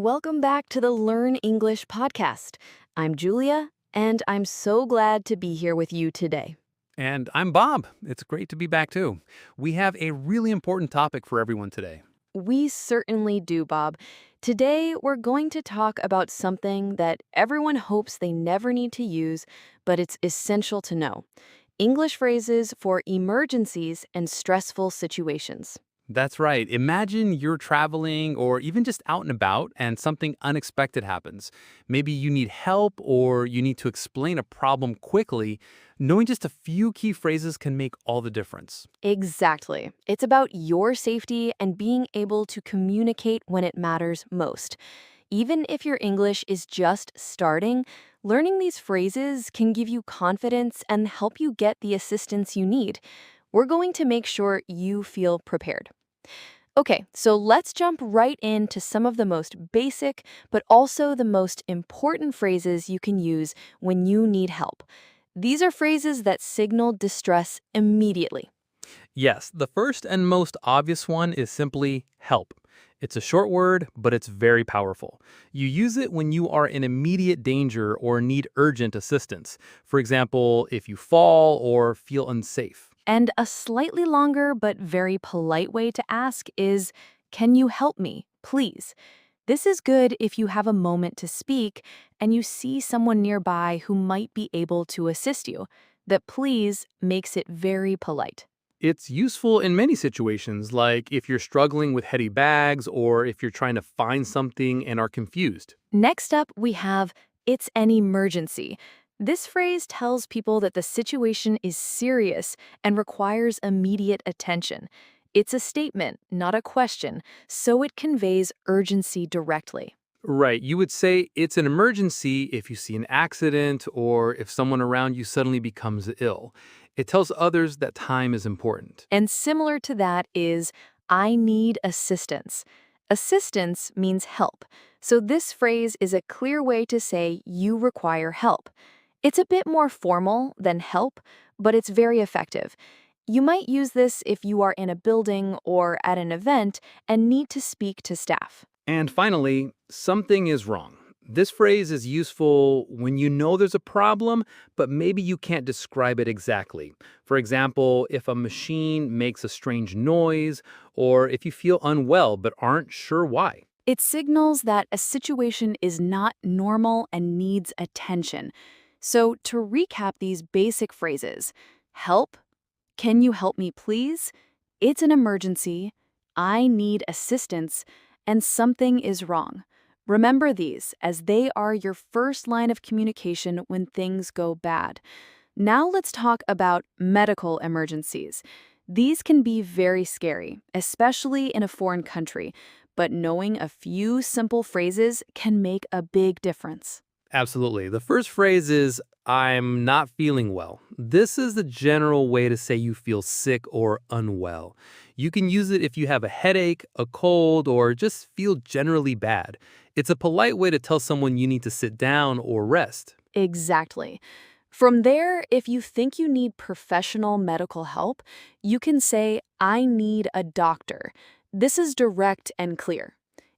Welcome back to the Learn English podcast. I'm Julia, and I'm so glad to be here with you today. And I'm Bob. It's great to be back too. We have a really important topic for everyone today. We certainly do, Bob. Today, we're going to talk about something that everyone hopes they never need to use, but it's essential to know. English phrases for emergencies and stressful situations. That's right. Imagine you're traveling or even just out and about and something unexpected happens. Maybe you need help or you need to explain a problem quickly. Knowing just a few key phrases can make all the difference. Exactly. It's about your safety and being able to communicate when it matters most. Even if your English is just starting, learning these phrases can give you confidence and help you get the assistance you need. We're going to make sure you feel prepared. Okay, so let's jump right into some of the most basic, but also the most important phrases you can use when you need help. These are phrases that signal distress immediately. Yes, the first and most obvious one is simply help. It's a short word, but it's very powerful. You use it when you are in immediate danger or need urgent assistance. For example, if you fall or feel unsafe. And a slightly longer but very polite way to ask is, "Can you help me, please?" This is good if you have a moment to speak and you see someone nearby who might be able to assist you. That please makes it very polite. It's useful in many situations, like if you're struggling with heavy bags or if you're trying to find something and are confused. Next up, we have, "It's an emergency." This phrase tells people that the situation is serious and requires immediate attention. It's a statement, not a question, so it conveys urgency directly. Right, you would say it's an emergency if you see an accident or if someone around you suddenly becomes ill. It tells others that time is important. And similar to that is, "I need assistance." Assistance means help, so this phrase is a clear way to say you require help. It's a bit more formal than help, but it's very effective. You might use this if you are in a building or at an event and need to speak to staff. And finally, something is wrong. This phrase is useful when you know there's a problem, but maybe you can't describe it exactly. For example, if a machine makes a strange noise, or if you feel unwell but aren't sure why. It signals that a situation is not normal and needs attention. So, to recap these basic phrases: help, "Can you help me, please?" "It's an emergency," "I need assistance," and "something is wrong." Remember these, as they are your first line of communication when things go bad. Now let's talk about medical emergencies. These can be very scary, especially in a foreign country, but knowing a few simple phrases can make a big difference. Absolutely. The first phrase is, I'm not feeling well. This is the general way to say you feel sick or unwell. You can use it if you have a headache, a cold, or just feel generally bad. It's a polite way to tell someone you need to sit down or rest. Exactly. From there, if you think you need professional medical help, you can say, "I need a doctor." This is direct and clear.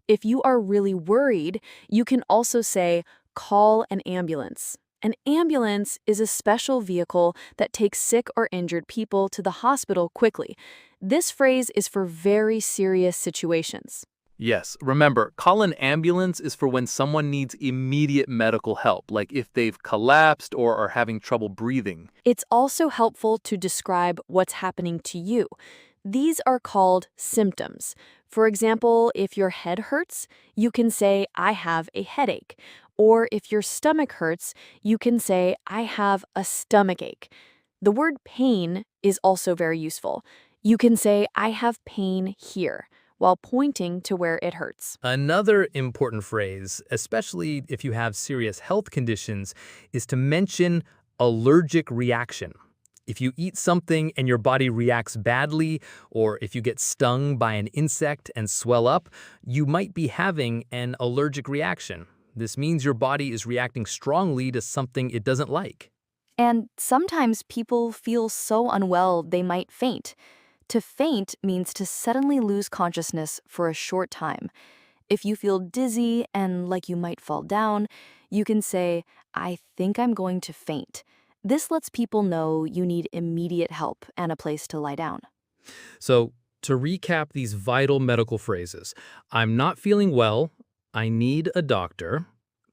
If you are really worried, you can also say, "Call an ambulance." An ambulance is a special vehicle that takes sick or injured people to the hospital quickly. This phrase is for very serious situations. Yes, remember, call an ambulance is for when someone needs immediate medical help, like if they've collapsed or are having trouble breathing. It's also helpful to describe what's happening to you. These are called symptoms. For example, if your head hurts, you can say, "I have a headache." Or if your stomach hurts, you can say, "I have a stomachache." The word pain is also very useful. You can say, "I have pain here," while pointing to where it hurts. Another important phrase, especially if you have serious health conditions, is to mention allergic reaction. If you eat something and your body reacts badly, or if you get stung by an insect and swell up, you might be having an allergic reaction. This means your body is reacting strongly to something it doesn't like. And sometimes people feel so unwell they might faint. To faint means to suddenly lose consciousness for a short time. If you feel dizzy and like you might fall down, you can say, I think I'm going to faint. This lets people know you need immediate help and a place to lie down. So, to recap these vital medical phrases, I'm not feeling well, I need a doctor,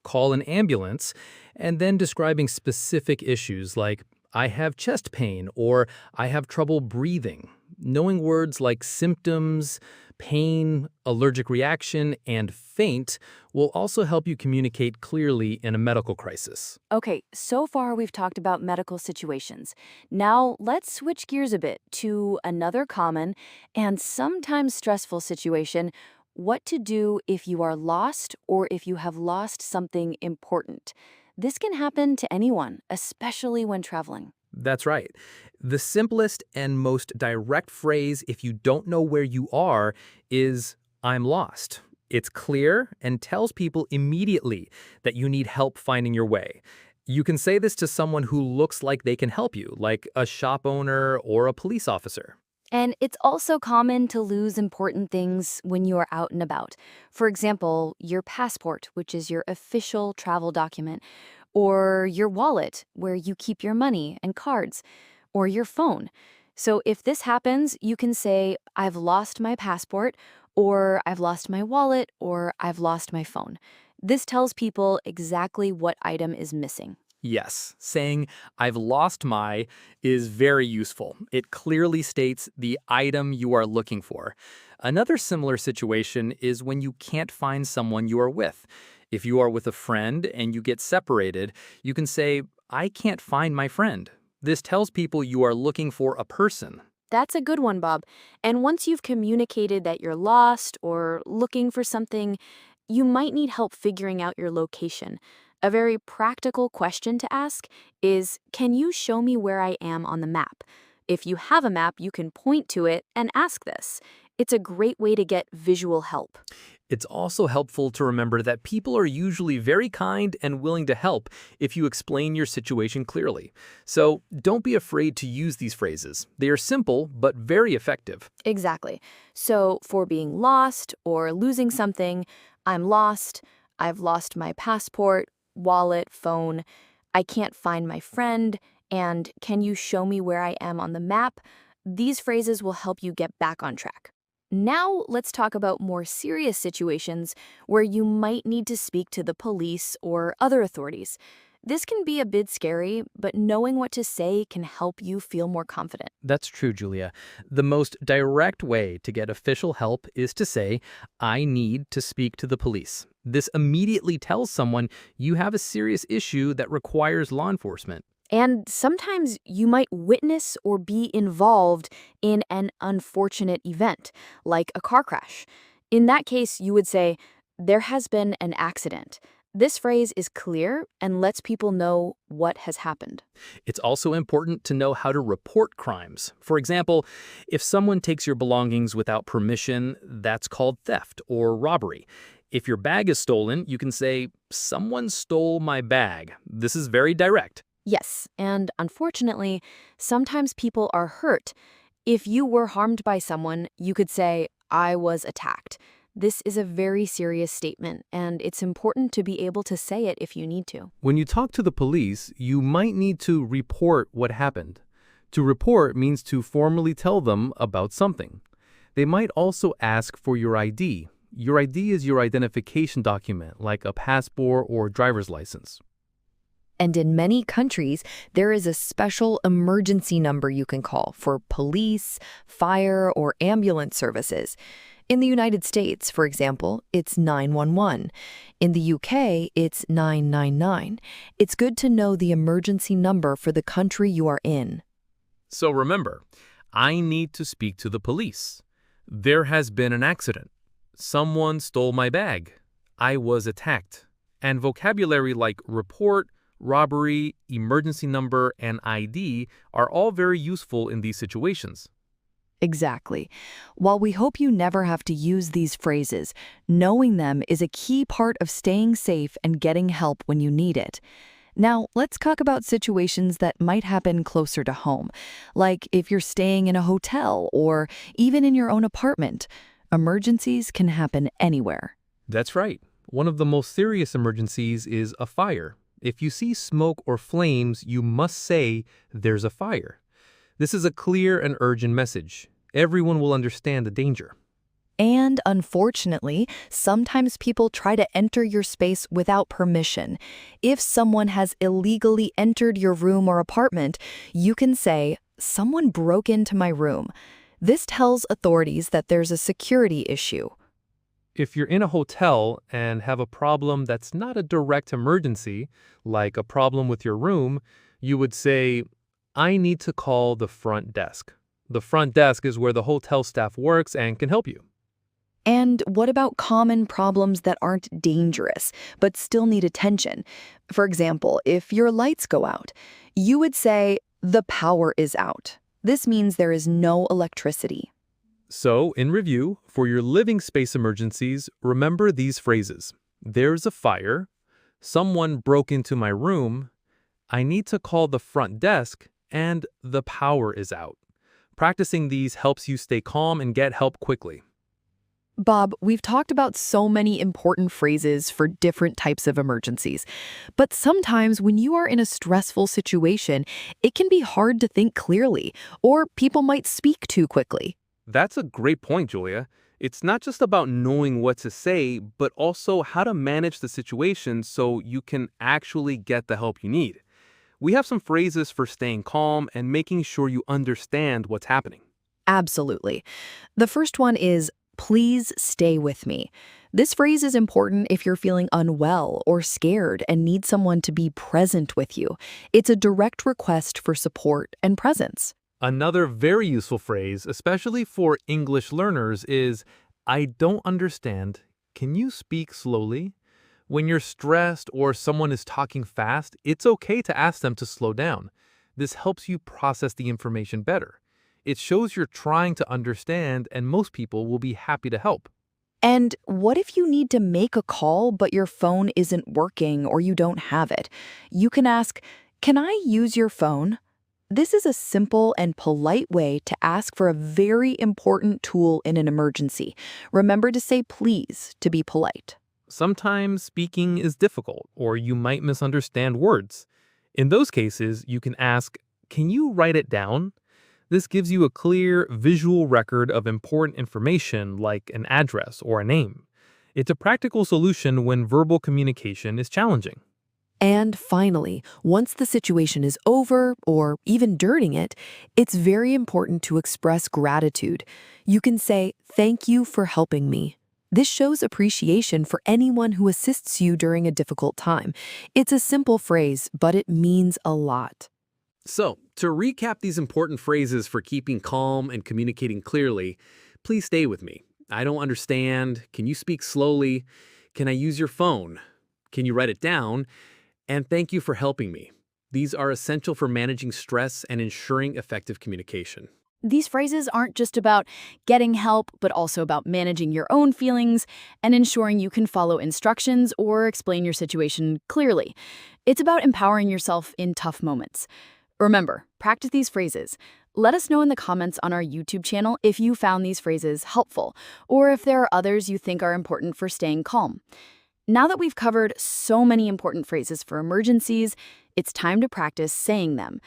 call an ambulance, and then describing specific issues like I have chest pain or I have trouble breathing. Knowing words like symptoms, pain, allergic reaction, and faint will also help you communicate clearly in a medical crisis. Okay, so far we've talked about medical situations. Now let's switch gears a bit to another common and sometimes stressful situation: what to do if you are lost or if you have lost something important. This can happen to anyone, especially when traveling. That's right. The simplest and most direct phrase if you don't know where you are is, I'm lost. It's clear and tells people immediately that you need help finding your way. You can say this to someone who looks like they can help you, like a shop owner or a police officer. And it's also common to lose important things when you are out and about. For example, your passport, which is your official travel document, or your wallet, where you keep your money and cards, or your phone. So if this happens, you can say, I've lost my passport, or I've lost my wallet, or I've lost my phone. This tells people exactly what item is missing. Yes, saying I've lost my is very useful. It clearly states the item you are looking for. Another similar situation is when you can't find someone you are with. If you are with a friend and you get separated, you can say, I can't find my friend. This tells people you are looking for a person. That's a good one, Bob. And once you've communicated that you're lost or looking for something, you might need help figuring out your location. A very practical question to ask is, can you show me where I am on the map? If you have a map, you can point to it and ask this. It's a great way to get visual help. It's also helpful to remember that people are usually very kind and willing to help if you explain your situation clearly. So don't be afraid to use these phrases. They are simple but very effective. Exactly. So for being lost or losing something, I'm lost, I've lost my passport, wallet, phone, I can't find my friend, and can you show me where I am on the map? These phrases will help you get back on track. Now, let's talk about more serious situations where you might need to speak to the police or other authorities. This can be a bit scary, but knowing what to say can help you feel more confident. That's true, Julia. The most direct way to get official help is to say, I need to speak to the police. This immediately tells someone you have a serious issue that requires law enforcement. And sometimes you might witness or be involved in an unfortunate event, like a car crash. In that case, you would say, there has been an accident. This phrase is clear and lets people know what has happened. It's also important to know how to report crimes. For example, if someone takes your belongings without permission, that's called theft or robbery. If your bag is stolen, you can say, someone stole my bag. This is very direct. Yes, and unfortunately, sometimes people are hurt. If you were harmed by someone, you could say, I was attacked. This is a very serious statement, and it's important to be able to say it if you need to. When you talk to the police, you might need to report what happened. To report means to formally tell them about something. They might also ask for your ID. Your ID is your identification document, like a passport or driver's license. And in many countries, there is a special emergency number you can call for police, fire, or ambulance services. In the United States, for example, it's 911. In the UK, it's 999. It's good to know the emergency number for the country you are in. So remember, I need to speak to the police. There has been an accident. Someone stole my bag. I was attacked. And vocabulary like report, robbery, emergency number, and ID are all very useful in these situations. Exactly. While we hope you never have to use these phrases, knowing them is a key part of staying safe and getting help when you need it. Now, let's talk about situations that might happen closer to home, like if you're staying in a hotel or even in your own apartment. Emergencies can happen anywhere. That's right. One of the most serious emergencies is a fire. If you see smoke or flames, you must say, "There's a fire." This is a clear and urgent message. Everyone will understand the danger. And unfortunately, sometimes people try to enter your space without permission. If someone has illegally entered your room or apartment, you can say, "Someone broke into my room." This tells authorities that there's a security issue. If you're in a hotel and have a problem that's not a direct emergency, like a problem with your room, you would say, "I need to call the front desk." The front desk is where the hotel staff works and can help you. And what about common problems that aren't dangerous, but still need attention? For example, if your lights go out, you would say, "The power is out." This means there is no electricity. So, in review, for your living space emergencies, remember these phrases. "There's a fire," "Someone broke into my room," "I need to call the front desk," and "The power is out." Practicing these helps you stay calm and get help quickly. Bob, we've talked about so many important phrases for different types of emergencies. But sometimes when you are in a stressful situation, it can be hard to think clearly, or people might speak too quickly. That's a great point, Julia. It's not just about knowing what to say, but also how to manage the situation so you can actually get the help you need. We have some phrases for staying calm and making sure you understand what's happening. Absolutely. The first one is, "Please stay with me." This phrase is important if you're feeling unwell or scared and need someone to be present with you. It's a direct request for support and presence. Another very useful phrase, especially for English learners, is, "I don't understand. Can you speak slowly?" When you're stressed or someone is talking fast, it's okay to ask them to slow down. This helps you process the information better. It shows you're trying to understand, and most people will be happy to help. And what if you need to make a call but your phone isn't working or you don't have it? You can ask, "Can I use your phone?" This is a simple and polite way to ask for a very important tool in an emergency. Remember to say please to be polite. Sometimes speaking is difficult, or you might misunderstand words. In those cases, you can ask, "Can you write it down?" This gives you a clear, visual record of important information like an address or a name. It's a practical solution when verbal communication is challenging. And finally, once the situation is over, or even during it, it's very important to express gratitude. You can say, "Thank you for helping me." This shows appreciation for anyone who assists you during a difficult time. It's a simple phrase, but it means a lot. So, to recap these important phrases for keeping calm and communicating clearly, please stay with me. I don't understand. Can you speak slowly? Can I use your phone? Can you write it down? And thank you for helping me. These are essential for managing stress and ensuring effective communication. These phrases aren't just about getting help, but also about managing your own feelings and ensuring you can follow instructions or explain your situation clearly. It's about empowering yourself in tough moments. Remember, practice these phrases. Let us know in the comments on our YouTube channel if you found these phrases helpful, or if there are others you think are important for staying calm. Now that we've covered so many important phrases for emergencies, it's time to practice saying them.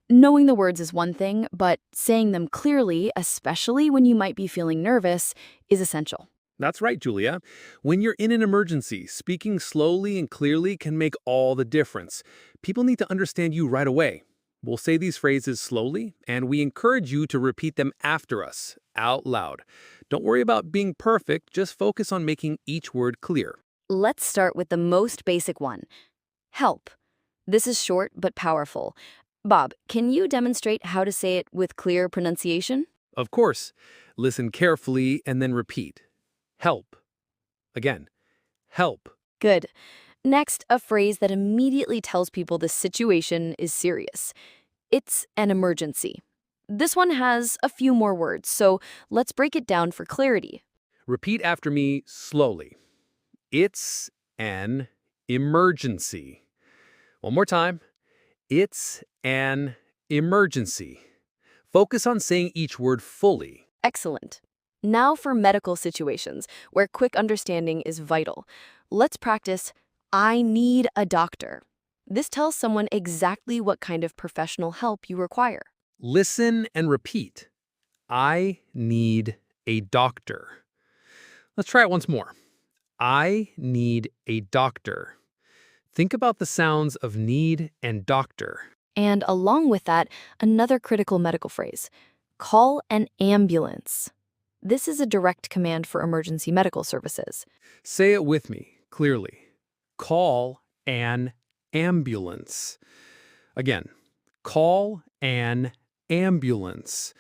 Knowing the words is one thing, but saying them clearly, especially when you might be feeling nervous, is essential. That's right, Julia. When you're in an emergency, speaking slowly and clearly can make all the difference. People need to understand you right away. We'll say these phrases slowly, and we encourage you to repeat them after us, out loud. Don't worry about being perfect, just focus on making each word clear. Let's start with the most basic one. Help. This is short but powerful. Bob, can you demonstrate how to say it with clear pronunciation? Of course, listen carefully and then repeat. Help. Again, help. Good. Next, a phrase that immediately tells people the situation is serious. It's an emergency. This one has a few more words, so let's break it down for clarity. Repeat after me slowly. It's an emergency. One more time. It's an emergency. Focus on saying each word fully. Excellent. Now for medical situations, where quick understanding is vital. Let's practice, I need a doctor. This tells someone exactly what kind of professional help you require. Listen and repeat. I need a doctor. Let's try it once more. I need a doctor. Think about the sounds of need and doctor. And along with that, another critical medical phrase, call an ambulance. This is a direct command for emergency medical services. Say it with me, clearly. Call an ambulance. Again, call an ambulance.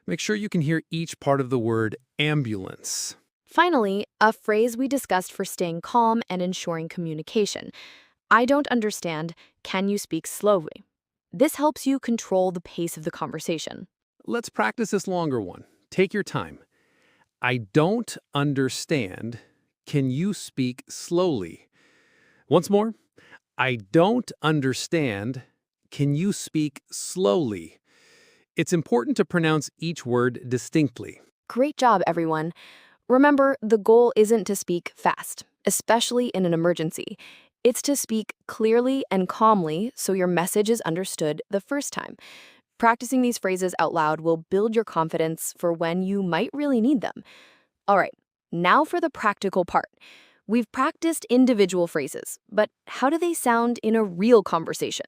Make sure you can hear each part of the word ambulance. Finally, a phrase we discussed for staying calm and ensuring communication. I don't understand. Can you speak slowly? This helps you control the pace of the conversation. Let's practice this longer one. Take your time. I don't understand. Can you speak slowly? Once more. I don't understand. Can you speak slowly? It's important to pronounce each word distinctly. Great job, everyone. Remember, the goal isn't to speak fast, especially in an emergency. It's to speak clearly and calmly so your message is understood the first time. Practicing these phrases out loud will build your confidence for when you might really need them. All right, now for the practical part. We've practiced individual phrases, but how do they sound in a real conversation?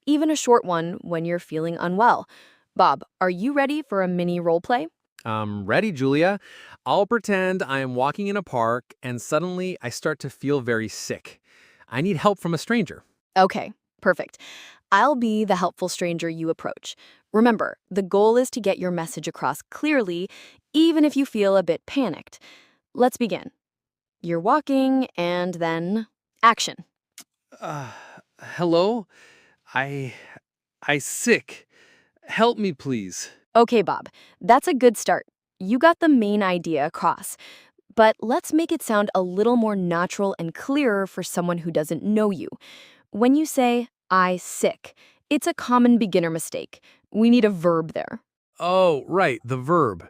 Even a short one when you're feeling unwell. Bob, are you ready for a mini role play? I'm ready, Julia. I'll pretend I am walking in a park and suddenly I start to feel very sick. I need help from a stranger. Okay, perfect. I'll be the helpful stranger you approach. Remember, the goal is to get your message across clearly, even if you feel a bit panicked. Let's begin. You're walking, and then action. Hello? I sick. Help me, please. Okay, Bob, that's a good start. You got the main idea across. But let's make it sound a little more natural and clearer for someone who doesn't know you. When you say, I sick, it's a common beginner mistake. We need a verb there. Oh, right, the verb.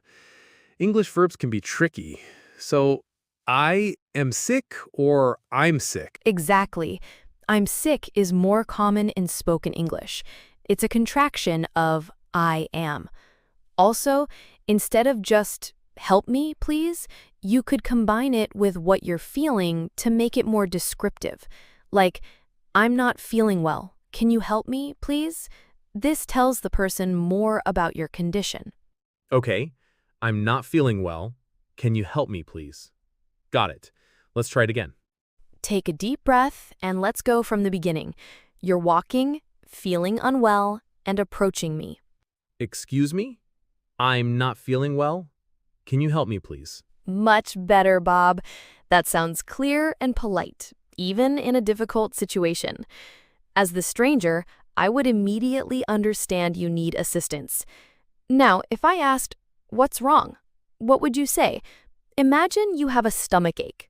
English verbs can be tricky. So, I am sick or I'm sick? Exactly. I'm sick is more common in spoken English. It's a contraction of I am. Also, instead of just help me, please, you could combine it with what you're feeling to make it more descriptive. Like, I'm not feeling well. Can you help me, please? This tells the person more about your condition. Okay, I'm not feeling well. Can you help me, please? Got it. Let's try it again. Take a deep breath and let's go from the beginning. You're walking, feeling unwell, and approaching me. Excuse me? I'm not feeling well. Can you help me, please? Much better, Bob. That sounds clear and polite, even in a difficult situation. As the stranger, I would immediately understand you need assistance. Now, if I asked, what's wrong? What would you say? Imagine you have a stomachache.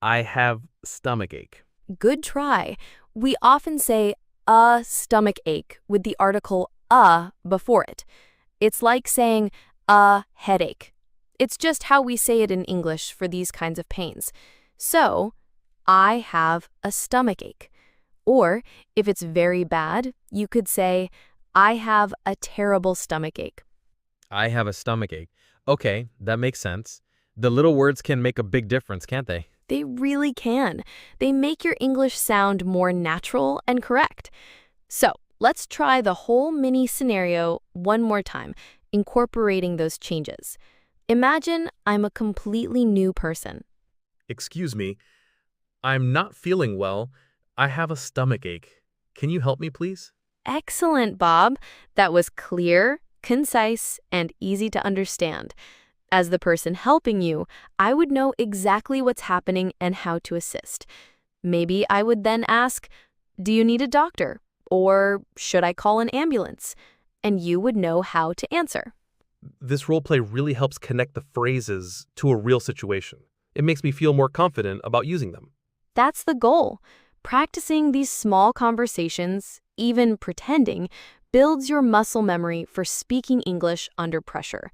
I have stomachache. Good try. We often say a stomachache with the article a before it. It's like saying a headache. It's just how we say it in English for these kinds of pains. So, I have a stomachache. Or, if it's very bad, you could say, I have a terrible stomachache. I have a stomachache. Okay, that makes sense. The little words can make a big difference, can't they? They really can. They make your English sound more natural and correct. So, let's try the whole mini scenario one more time, incorporating those changes. Imagine I'm a completely new person. Excuse me. I'm not feeling well. I have a stomachache. Can you help me, please? Excellent, Bob. That was clear, concise, and easy to understand. As the person helping you, I would know exactly what's happening and how to assist. Maybe I would then ask, do you need a doctor? Or should I call an ambulance? And you would know how to answer. This roleplay really helps connect the phrases to a real situation. It makes me feel more confident about using them. That's the goal. Practicing these small conversations, even pretending, builds your muscle memory for speaking English under pressure.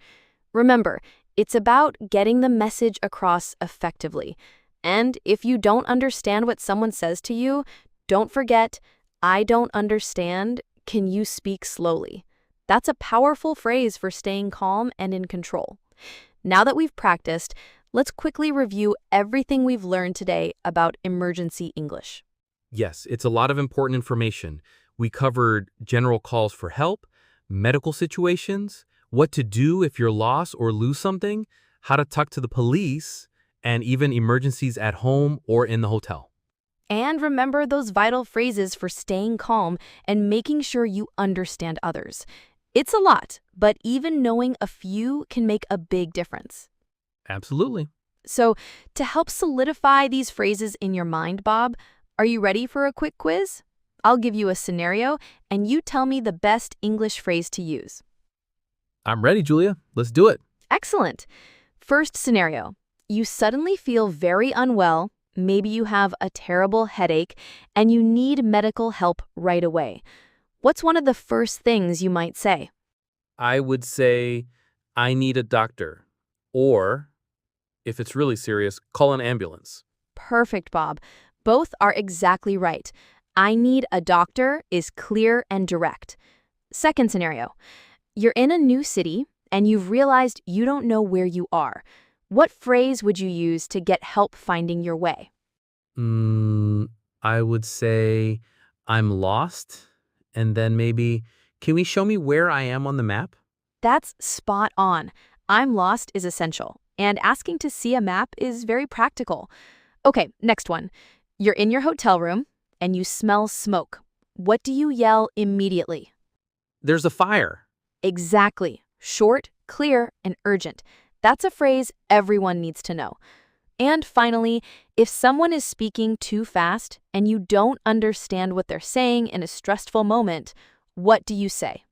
Remember, It's about getting the message across effectively. And if you don't understand what someone says to you, don't forget, I don't understand. Can you speak slowly? That's a powerful phrase for staying calm and in control. Now that we've practiced, let's quickly review everything we've learned today about emergency English. Yes, it's a lot of important information. We covered general calls for help, medical situations, what to do if you're lost or lose something, how to talk to the police, and even emergencies at home or in the hotel. And remember those vital phrases for staying calm and making sure you understand others. It's a lot, but even knowing a few can make a big difference. Absolutely. So, to help solidify these phrases in your mind, Bob, are you ready for a quick quiz? I'll give you a scenario, and you tell me the best English phrase to use. I'm ready, Julia. Let's do it. Excellent. First scenario. You suddenly feel very unwell, maybe you have a terrible headache, and you need medical help right away. What's one of the first things you might say? I would say, I need a doctor. Or, if it's really serious, call an ambulance. Perfect, Bob. Both are exactly right. I need a doctor is clear and direct. Second scenario. You're in a new city and you've realized you don't know where you are. What phrase would you use to get help finding your way? I would say, I'm lost. And then maybe, can we show me where I am on the map? That's spot on. I'm lost is essential, and asking to see a map is very practical. Okay, next one. You're in your hotel room and you smell smoke. What do you yell immediately? There's a fire. Exactly. Short, clear, and urgent. That's a phrase everyone needs to know. And finally, if someone is speaking too fast and you don't understand what they're saying in a stressful moment, what do you say?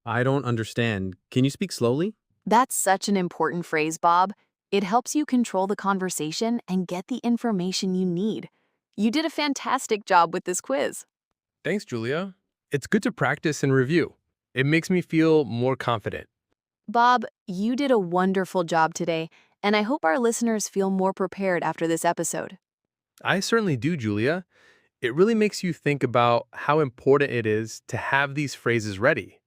I don't understand. Can you speak slowly? That's such an important phrase, Bob. It helps you control the conversation and get the information you need. You did a fantastic job with this quiz. Thanks, Julia. It's good to practice and review. It makes me feel more confident. Bob, you did a wonderful job today, and I hope our listeners feel more prepared after this episode. I certainly do, Julia. It really makes you think about how important it is to have these phrases ready.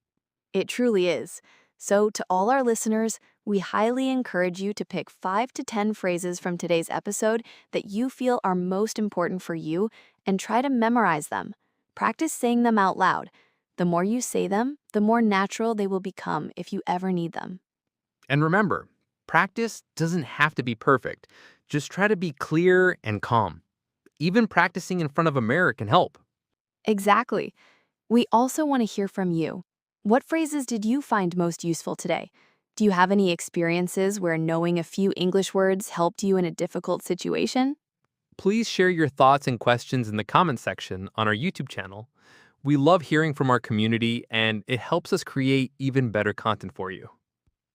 It truly is. So, to all our listeners, we highly encourage you to pick 5 to 10 phrases from today's episode that you feel are most important for you and try to memorize them. Practice saying them out loud. The more you say them, the more natural they will become if you ever need them. And remember, practice doesn't have to be perfect. Just try to be clear and calm. Even practicing in front of a mirror can help. Exactly. We also want to hear from you. What phrases did you find most useful today? Do you have any experiences where knowing a few English words helped you in a difficult situation? Please share your thoughts and questions in the comment section on our YouTube channel. We love hearing from our community, and it helps us create even better content for you.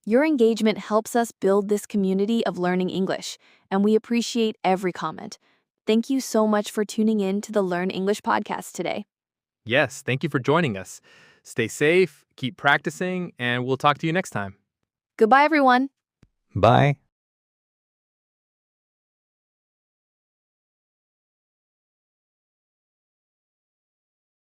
Your engagement helps us build this community of learning English, and we appreciate every comment. Thank you so much for tuning in to the Learn English podcast today. Yes, thank you for joining us. Stay safe, keep practicing, and we'll talk to you next time. Goodbye, everyone. Bye.